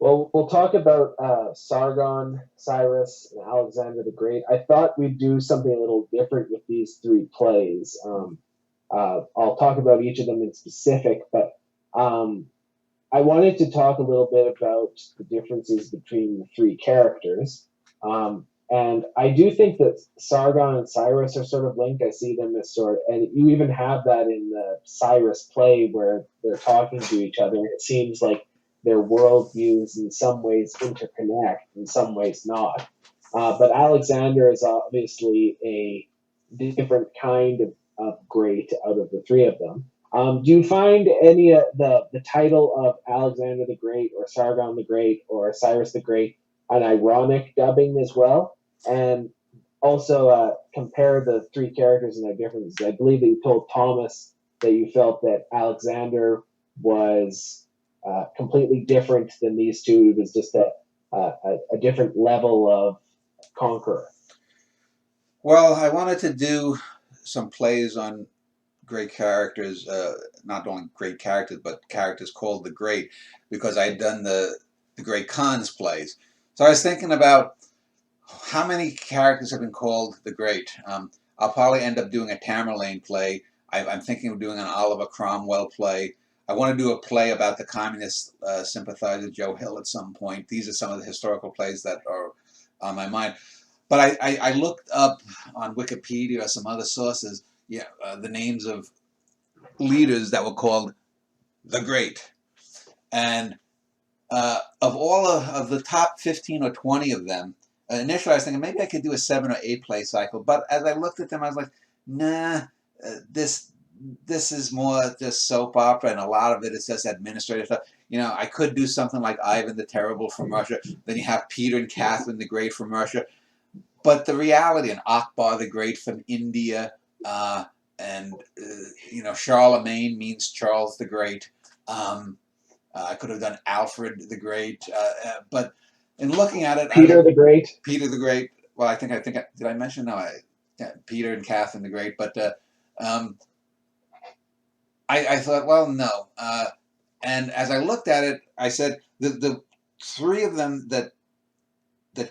Well, we'll talk about Sargon, Cyrus, and Alexander the Great. I thought we'd do something a little different with these three plays. I'll talk about each of them in specific, but um, I wanted to talk a little bit about the differences between the three characters. And I do think that Sargon and Cyrus are sort of linked. I see them as sort of, and you even have that in the Cyrus play where they're talking to each other. It seems like their worldviews in some ways interconnect, in some ways not. But Alexander is obviously a different kind of great out of the three of them. Do you find any of the title of Alexander the Great or Sargon the Great or Cyrus the Great an ironic dubbing as well? And also compare the three characters and their differences. I believe that you told Thomas that you felt that Alexander was completely different than these two. He was just a different level of conqueror. Well, I wanted to do some plays on great characters, not only great characters, but characters called the Great, because I had done the Great Khans plays. So I was thinking about how many characters have been called the Great. I'll probably end up doing a Tamerlane play. I'm thinking of doing an Oliver Cromwell play. I want to do a play about the communist sympathizer Joe Hill at some point. These are some of the historical plays that are on my mind. But I looked up on Wikipedia or some other sources, yeah, the names of leaders that were called the Great. And of all of the top 15 or 20 of them, initially I was thinking maybe I could do a 7 or 8 play cycle. But as I looked at them, I was like, nah, this this is more just soap opera, and a lot of it is just administrative stuff. You know, I could do something like Ivan the Terrible from Russia. Then you have Peter and Catherine the Great from Russia. But the reality, and Akbar the Great from India, and you know, Charlemagne means Charles the Great. I could have done Alfred the Great, but in looking at it, Peter the Great. Peter the Great. Well, did I mention? No, yeah, Peter and Catherine the Great. But um, I thought, well, no. And as I looked at it, I said the three of them that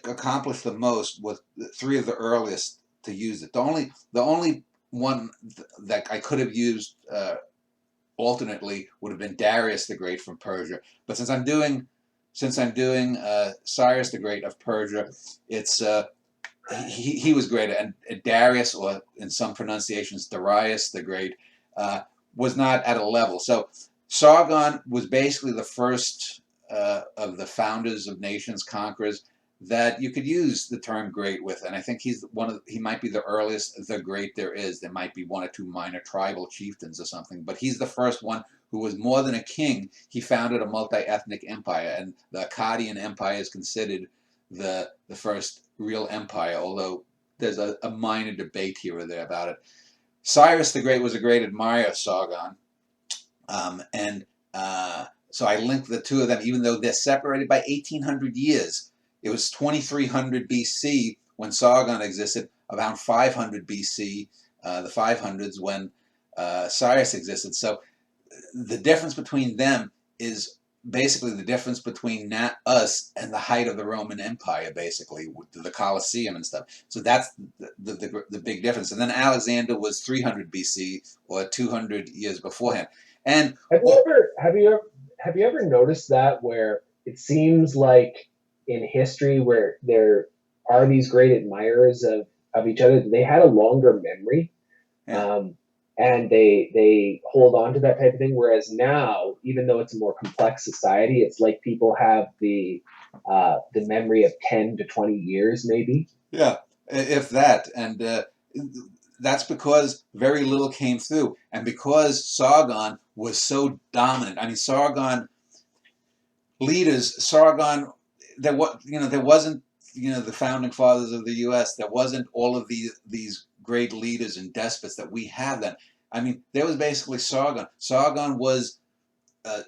accomplished the most was the three of the earliest to use it. The only one that I could have used alternately would have been Darius the Great from Persia. But since I'm doing Cyrus the Great of Persia, it's he was great, and Darius, or in some pronunciations Darius the Great, was not at a level. So Sargon was basically the first of the founders of nations, conquerors, that you could use the term great with, and I think he might be the earliest the great there is. There might be one or two minor tribal chieftains or something, but he's the first one who was more than a king. He founded a multi-ethnic empire, and the Akkadian Empire is considered the first real empire, although there's a minor debate here or there about it. Cyrus the Great was a great admirer of Sargon, and so I linked the two of them, even though they're separated by 1,800 years. It was 2300 BC when Sargon existed, around 500 BC, the 500s, when Cyrus existed. So the difference between them is basically the difference between us and the height of the Roman Empire, basically, with the Colosseum and stuff. So that's the big difference. And then Alexander was 300 BC, or 200 years beforehand. And Have you ever noticed that where it seems like in history where there are these great admirers of each other, they had a longer memory, yeah, um, and they hold on to that type of thing. Whereas now, even though it's a more complex society, it's like people have the memory of 10 to 20 years, maybe. yeah, if that, and that's because very little came through, and because Sargon was so dominant. I mean, Sargon, there wasn't, the founding fathers of the U.S. There wasn't all of these great leaders and despots that we have then. I mean, there was basically Sargon. Sargon was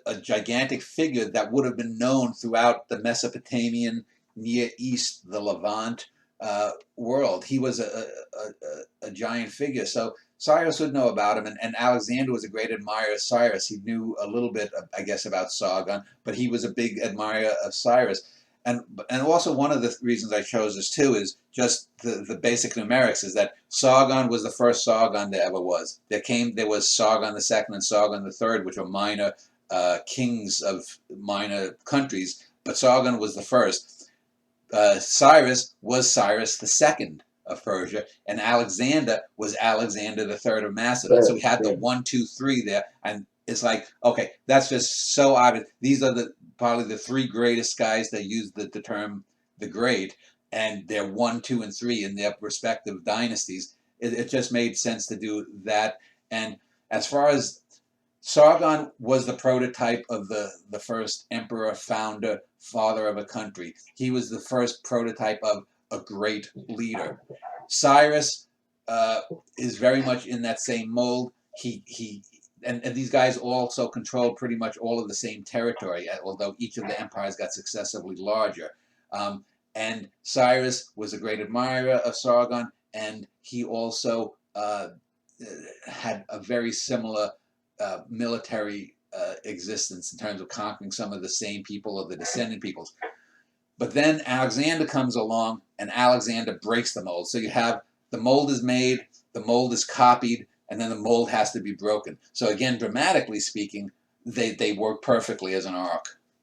a gigantic figure that would have been known throughout the Mesopotamian, Near East, the Levant world. He was a giant figure. So Cyrus would know about him, and Alexander was a great admirer of Cyrus. He knew a little bit, I guess, about Sargon, but he was a big admirer of Cyrus. And also one of the reasons I chose this too is just the basic numerics is that Sargon was the first Sargon there ever was. There was Sargon the second and Sargon the third, which were minor kings of minor countries, but Sargon was the first. Cyrus was Cyrus the second of Persia, and Alexander was Alexander the third of Macedon. So we had the 1, 2, 3 there, and it's like, okay, that's just so obvious. These are probably the three greatest guys that use the term the great, and they're 1, 2, and 3 in their respective dynasties. It just made sense to do that. And as far as Sargon was the prototype of the first emperor, founder, father of a country. He was the first prototype of a great leader. Cyrus is very much in that same mold. And these guys also controlled pretty much all of the same territory, although each of the empires got successively larger. And Cyrus was a great admirer of Sargon, and he also had a very similar military existence in terms of conquering some of the same people or the descendant peoples. But then Alexander comes along, and Alexander breaks the mold. So you have the mold is made, the mold is copied, and then the mold has to be broken. So again, dramatically speaking, they work perfectly as an arc.